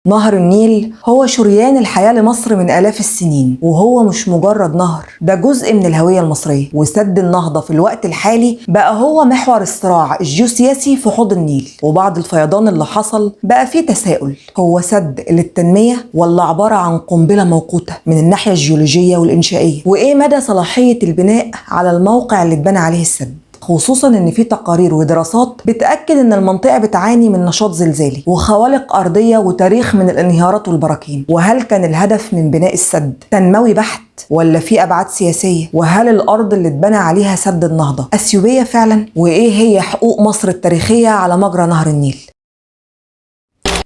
نهر النيل هو شريان الحياة لمصر من آلاف السنين، وهو مش مجرد نهر، ده جزء من الهوية المصرية. وسد النهضة في الوقت الحالي بقى هو محور الصراع الجيوسياسي في حوض النيل. وبعد الفيضان اللي حصل بقى فيه تساؤل، هو سد للتنمية ولا عبارة عن قنبلة موقوتة من الناحية الجيولوجية والإنشائية؟ وإيه مدى صلاحية البناء على الموقع اللي اتبنى عليه السد؟ خصوصا ان في تقارير ودراسات بتأكد ان المنطقة بتعاني من نشاط زلزالي وخوارق ارضية وتاريخ من الانهيارات والبراكين. وهل كان الهدف من بناء السد تنموي بحت ولا في ابعاد سياسية؟ وهل الارض اللي اتبنى عليها سد النهضة اثيوبية فعلا؟ وايه هي حقوق مصر التاريخية على مجرى نهر النيل؟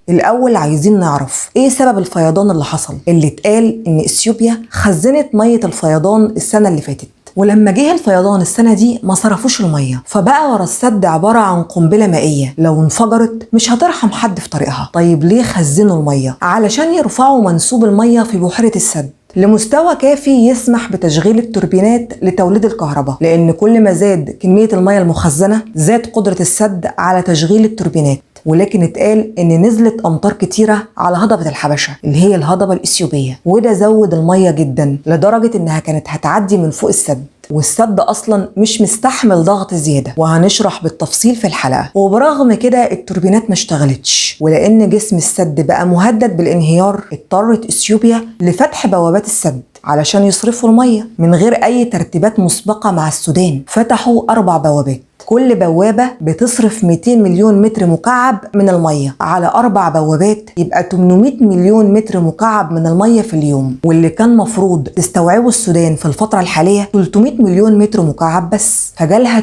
الأول عايزين نعرف إيه سبب الفيضان اللي حصل، اللي اتقال إن إثيوبيا خزنت مية الفيضان السنة اللي فاتت، ولما جه الفيضان السنة دي ما صرفوش المية، فبقى ورا السد عبارة عن قنبلة مائية لو انفجرت مش هترحم حد في طريقها. طيب ليه خزنوا المية؟ علشان يرفعوا منسوب المية في بحيرة السد لمستوى كافي يسمح بتشغيل التوربينات لتوليد الكهرباء، لأن كل ما زاد كمية المية المخزنة زاد قدرة السد على تشغيل التوربينات. ولكن اتقال ان نزلت امطار كتيره على هضبه الحبشه اللي هي الهضبه الاثيوبيه، وده زود الميه جدا لدرجه انها كانت هتعدي من فوق السد، والسد اصلا مش مستحمل ضغط زياده، وهنشرح بالتفصيل في الحلقه. وبرغم كده التوربينات ما اشتغلتش، ولان جسم السد بقى مهدد بالانهيار اضطرت اثيوبيا لفتح بوابات السد علشان يصرفوا الميه من غير اي ترتيبات مسبقه مع السودان. فتحوا 4 بوابات، كل بوابة بتصرف 200 مليون متر مكعب من المية على 4 بوابات، يبقى 800 مليون متر مكعب من المية في اليوم. واللي كان مفروض تستوعبه السودان في الفترة الحالية 300 مليون متر مكعب بس، فجالها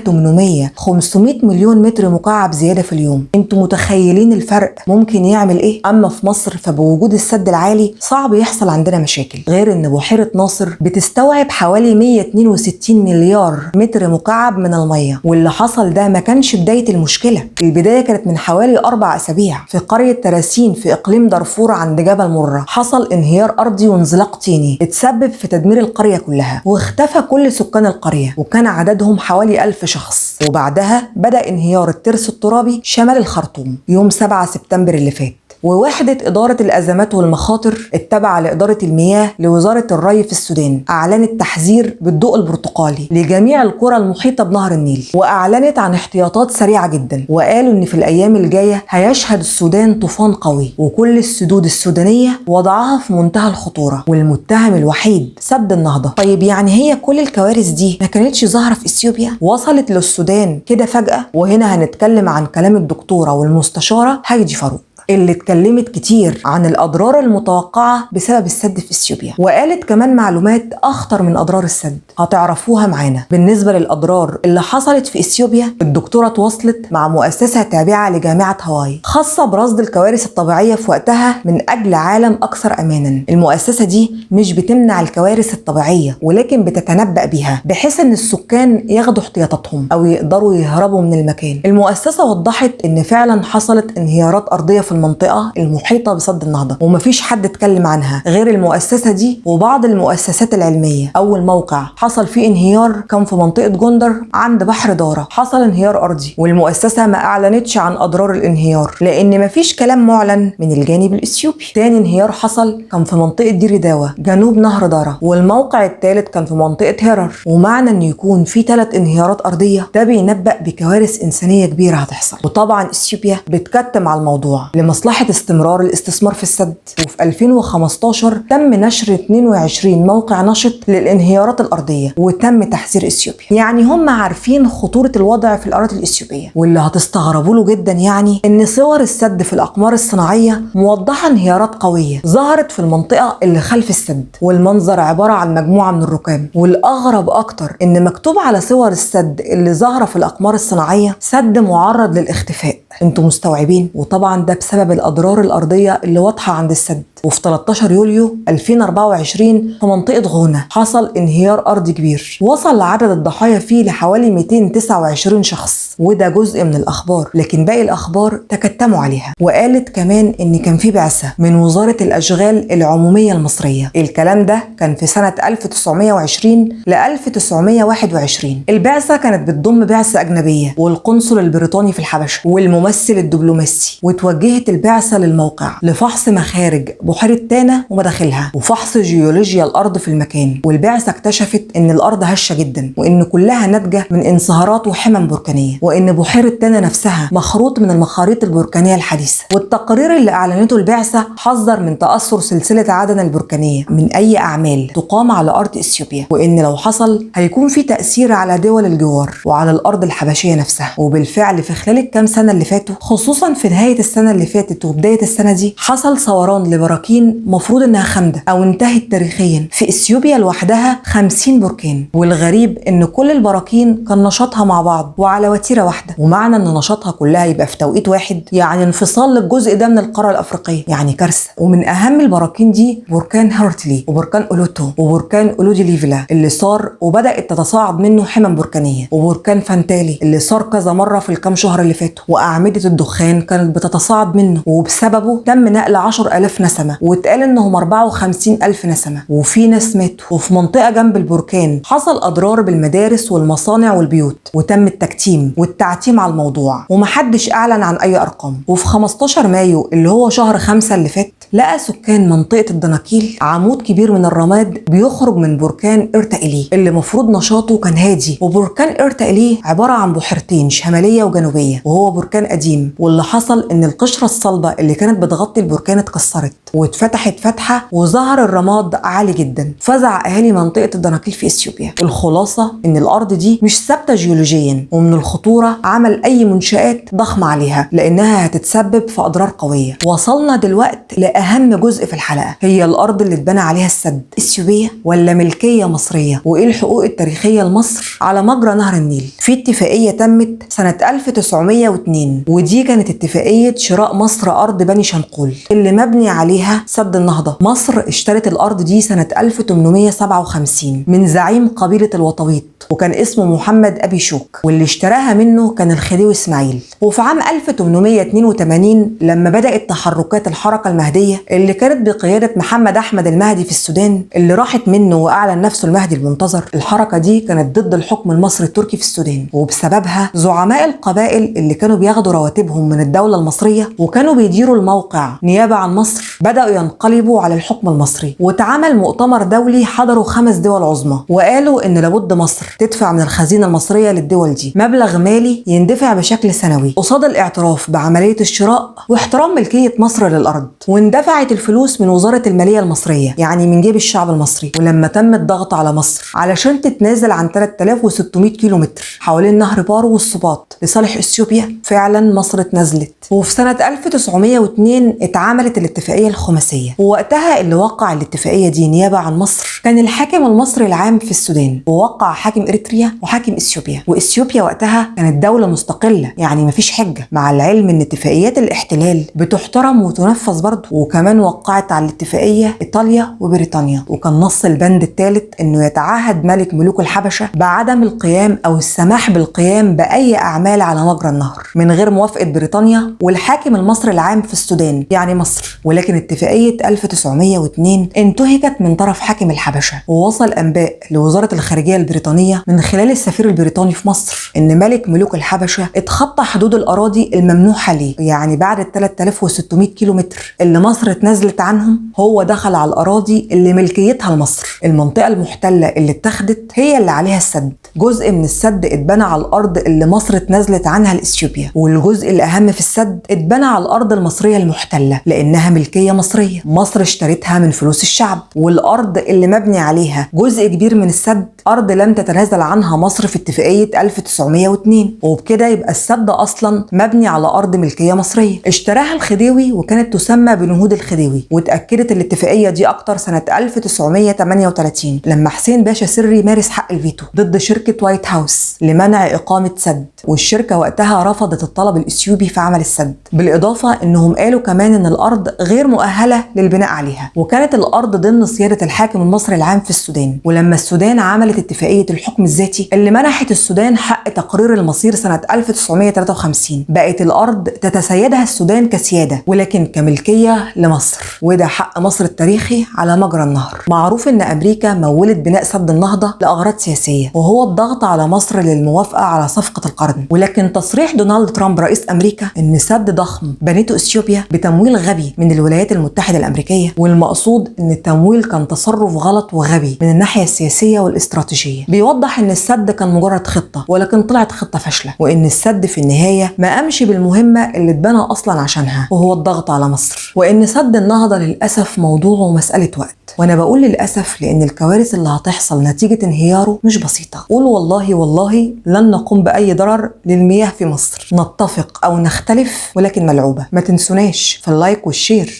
500 مليون متر مكعب زيادة في اليوم. انتوا متخيلين الفرق ممكن يعمل ايه؟ اما في مصر فبوجود السد العالي صعب يحصل عندنا مشاكل، غير ان بحيرة ناصر بتستوعب حوالي 162 مليار متر مكعب من المية. واللي حصل ده ما كانش بداية المشكلة، البداية كانت من حوالي 4 أسابيع في قرية تراسين في إقليم دارفور عند جبل مرة. حصل انهيار أرضي وانزلاق طيني اتسبب في تدمير القرية كلها، واختفى كل سكان القرية، وكان عددهم حوالي 1000 شخص. وبعدها بدأ انهيار الترس الترابي شمال الخرطوم يوم 7 سبتمبر اللي فات. ووحدة إدارة الأزمات والمخاطر التابعة لإدارة المياه لوزارة الري في السودان أعلنت تحذير بالضوء البرتقالي لجميع القرى المحيطة بنهر النيل، وأعلنت عن احتياطات سريعة جدا. وقالوا إن في الأيام الجاية هيشهد السودان طوفان قوي، وكل السدود السودانية وضعها في منتهى الخطورة، والمتهم الوحيد سد النهضة. طيب يعني هي كل الكوارث دي ما كانتش ظاهرة في إثيوبيا؟ وصلت للسودان كده فجأة؟ وهنا هنتكلم عن كلام الدكتورة والمستشارة هايدي فاروق اللي اتكلمت كتير عن الأضرار المتوقعة بسبب السد في إثيوبيا، وقالت كمان معلومات أخطر من أضرار السد هتعرفوها معانا. بالنسبة للأضرار اللي حصلت في إثيوبيا، الدكتورة تواصلت مع مؤسسة تابعة لجامعة هاواي خاصة برصد الكوارث الطبيعية في وقتها من أجل عالم أكثر أمانا. المؤسسة دي مش بتمنع الكوارث الطبيعية، ولكن بتتنبأ بيها بحيث إن السكان ياخدوا احتياطاتهم أو يقدروا يهربوا من المكان. المؤسسة وضحت إن فعلا حصلت انهيارات أرضية في المنطقة المحيطة بسد النهضة، ومفيش حد اتكلم عنها غير المؤسسة دي وبعض المؤسسات العلمية. أول موقع حصل فيه انهيار كان في منطقة جندر عند بحر دارة، حصل انهيار أرضي، والمؤسسة ما أعلنتش عن أضرار الانهيار لأن مفيش كلام معلن من الجانب الإثيوبي. تاني انهيار حصل كان في منطقة ديري داوة جنوب نهر دارة، والموقع الثالث كان في منطقة هرر. ومعنى أن يكون في 3 انهيارات أرضية ده بينبأ بكوارث إنسانية كبيرة هتحصل. وطبعا إثيوبيا بتكتم على الموضوع لمصلحة استمرار الاستثمار في السد. وفي 2015 تم نشر 22 موقع نشط للانهيارات الأرضية، وتم تحذير إثيوبيا. يعني هم عارفين خطورة الوضع في الأراضي الإثيوبية. واللي هتستغربوا له جدا يعني إن صور السد في الأقمار الصناعية موضحة انهيارات قوية ظهرت في المنطقة اللي خلف السد، والمنظر عبارة عن مجموعة من الركام. والأغرب أكتر إن مكتوب على صور السد اللي ظاهرة في الأقمار الصناعية سد معرض للاختفاء. انتوا مستوعبين؟ وطبعا ده بسبب الأضرار الأرضية اللي واضحة عند السد. وفي 13 يوليو 2024 في منطقة غونة حصل انهيار أرضي كبير وصل لعدد الضحايا فيه لحوالي 229 شخص، وده جزء من الأخبار، لكن باقي الأخبار تكتموا عليها. وقالت كمان إن كان في بعثة من وزارة الأشغال العمومية المصرية. الكلام ده كان في سنة 1920 ل 1921. البعثة كانت بتضم بعثة أجنبية والقنصل البريطاني في الحبشة والممثل الدبلوماسي، وتوجهت البعثة للموقع لفحص مخارج بحيرة تانا ومداخلها وفحص جيولوجيا الأرض في المكان. والبعثة اكتشفت إن الأرض هشة جدا، وإن كلها ناتجة من انصهارات وحمم بركانية، وإن بحيرة تانا نفسها مخروط من المخاريط البركانية الحديثة. والتقرير اللي أعلنته البعثة حذر من تأثر سلسلة عدن البركانية من أي أعمال تقام على أرض إثيوبيا، وإن لو حصل هيكون في تأثير على دول الجوار وعلى الأرض الحبشية نفسها. وبالفعل في خلال الكام سنة اللي فاتوا، خصوصا في نهاية السنة اللي فاتت وبداية السنة دي، حصل ثوران لبراكين مفروض إنها خامدة أو انتهت تاريخيا. في إثيوبيا لوحدها 50 بركان، والغريب إن كل البراكين كان نشاطها مع بعض وعلى وتيرة واحدة. ومعنى إن نشاطها كلها يبقى في توقيت واحد يعني انفصال للجزء ده من القارة الأفريقية، يعني كارثة. ومن أهم البراكين دي بركان هارتلي وبركان أولوتو وبركان أولودي ليفلا اللي صار وبدأت تتصاعد منه حمم بركانية، وبركان فانتالي اللي صار كذا مرة في الكام شهر اللي فاتوا، وأعمدة الدخان كانت بتتصاعد منه، وبسببه تم نقل 10,000 نسمة، واتقال إنهم 54,000 نسمة، وفي ناس ماتوا. وفي منطقة جنب البركان حصل أضرار بالمدارس والمصانع والبيوت، وتم التكتيم والتعتيم على الموضوع، ومحدش أعلن عن أي أرقام. وفي 15 مايو اللي هو شهر 5 اللي فات، لقى سكان منطقة الدناكيل عمود كبير من الرماد بيخرج من بركان إرتائيلي اللي مفروض نشاطه كان هادي. وبركان إرتائيلي عبارة عن بحيرتين شمالية وجنوبية، وهو بركان قديم. واللي حصل إن القشرة الصلبة اللي كانت بتغطي البركان اتكسرت واتفتحت فتحة، وظهر الرماد عالي جدا. فزع أهالي منطقة الدناكيل في إثيوبيا. الخلاصة إن الأرض دي مش ثابتة جيولوجيا، ومن الخطورة عمل أي منشآت ضخمة عليها لأنها هتتسبب في أضرار قوية. وصلنا دلوقتي لأهم جزء في الحلقة، هي الأرض اللي اتبنى عليها السد إثيوبية ولا ملكية مصرية؟ وإيه الحقوق التاريخية لمصر على مجرى نهر النيل؟ في اتفاقية تمت سنة 1902، ودي كانت اتفاقية شراء مصر أرض بني شنقول اللي مبني عليها سد النهضة. مصر اشترت الأرض دي سنة 1857 من زعيم قبيلة الوطويط، وكان اسمه محمد أبي شوك، واللي اشتراها منه كان الخديوي إسماعيل. وفي عام 1882 لما بدأت تحركات الحركة المهدية اللي كانت بقيادة محمد أحمد المهدي في السودان، اللي راحت منه وأعلن نفسه المهدي المنتظر، الحركة دي كانت ضد الحكم المصري التركي في السودان. وبسببها زعماء القبائل اللي كانوا بياخدوا رواتبهم من الدولة المصرية وكانوا بيديروا الموقع نيابة عن مصر بدأوا ينقلبوا على الحكم المصري. واتعمل مؤتمر دولي حضروا 5 دول عظمى، وقالوا إن لابد مصر تدفع من الخزينة المصرية للدول دي مبلغ مالي يندفع بشكل سنوي قصاد الاعتراف بعملية الشراء واحترام ملكية مصر للأرض. واندفعت الفلوس من وزارة المالية المصرية، يعني من جيب الشعب المصري. ولما تم الضغط على مصر علشان تتنازل عن 3600 كيلومتر حوالين نهر بارو والسباط لصالح إثيوبيا، فعلا مصر اتنازلت. وفي سنة 1902 اتعملت الاتفاقية الخماسية، ووقتها اللي وقع الاتفاقية دي نيابة عن مصر كان الحاكم المصري العام في السودان، ووقع حاكم إريتريا وحاكم إثيوبيا. وإثيوبيا وقتها كانت دولة مستقلة، يعني مفيش حجة، مع العلم ان اتفاقيات الاحتلال بتحترم وتنفذ برضه. وكمان وقعت على الاتفاقية إيطاليا وبريطانيا، وكان نص البند الثالث انه يتعهد ملك ملوك الحبشة بعدم القيام او السماح بالقيام بأي أعمال على مجرى النهر من غير موافقة بريطانيا والحاكم المصري العام في السودان، يعني مصر. ولكن اتفاقية 1902 انتهكت من طرف حاكم الحبشة، ووصل أنباء لوزارة الخارجية البريطانية من خلال السفير البريطاني في مصر ان ملك ملوك الحبشة اتخطى حدود الأراضي الممنوحة ليه، يعني بعد ال 3600 كيلومتر اللي مصر اتنازلت عنهم هو دخل على الأراضي اللي ملكيتها لمصر. المنطقة المحتلة اللي اتخذت هي اللي عليها السد. جزء من السد اتبنى على الأرض اللي مصر اتنازلت عنها لإثيوبيا، والجزء الأهم في السد اتبنى على الأرض المصرية المحتلة لأنها ملكية مصرية، مصر اشترتها من فلوس الشعب. والأرض اللي مبني عليها جزء كبير من السد أرض لم تتنازل عنها مصر في اتفاقية 1902، وبكده يبقى السد أصلا مبني على أرض ملكية مصرية اشتراها الخديوي، وكانت تسمى بنهوض الخديوي. واتأكدت الاتفاقية دي أكتر سنة 1938 لما حسين باشا سري مارس حق الفيتو ضد شركة وايت هاوس لمنع إقامة سد، والشركة وقتها رفضت الطلب الإثيوبي في عمل السد. بالإضافة إنهم قالوا كمان إن الأرض غير مؤهلة للبناء عليها، وكانت الأرض ضمن سيادة الحاكم المصري العام في السودان. ولما السودان عملت عملت اتفاقية الحكم الذاتي اللي منحت السودان حق تقرير المصير سنة 1953. بقت الأرض تتسيدها السودان كسيادة ولكن كملكية لمصر، وده حق مصر التاريخي على مجرى النهر. معروف إن أمريكا مولت بناء سد النهضة لأغراض سياسية، وهو الضغط على مصر للموافقة على صفقة القرن. ولكن تصريح دونالد ترامب رئيس أمريكا إن سد ضخم بنته إثيوبيا بتمويل غبي من الولايات المتحدة الأمريكية، والمقصود إن التمويل كان تصرف غلط وغبي من الناحية السياسية والاستراتيجية، بيوضح إن السد كان مجرد خطة ولكن طلعت خطة فاشلة، وإن السد في النهاية ما قامش بالمهمة اللي اتبنى أصلا عشانها، وهو الضغط على مصر. وإن سد النهضة للأسف موضوع ومسألة وقت، وأنا بقول للأسف لأن الكوارث اللي هتحصل نتيجة انهياره مش بسيطة. قول والله لن نقوم بأي ضرر للمياه في مصر، نتفق أو نختلف ولكن ملعوبة. ما تنسوناش في اللايك والشير.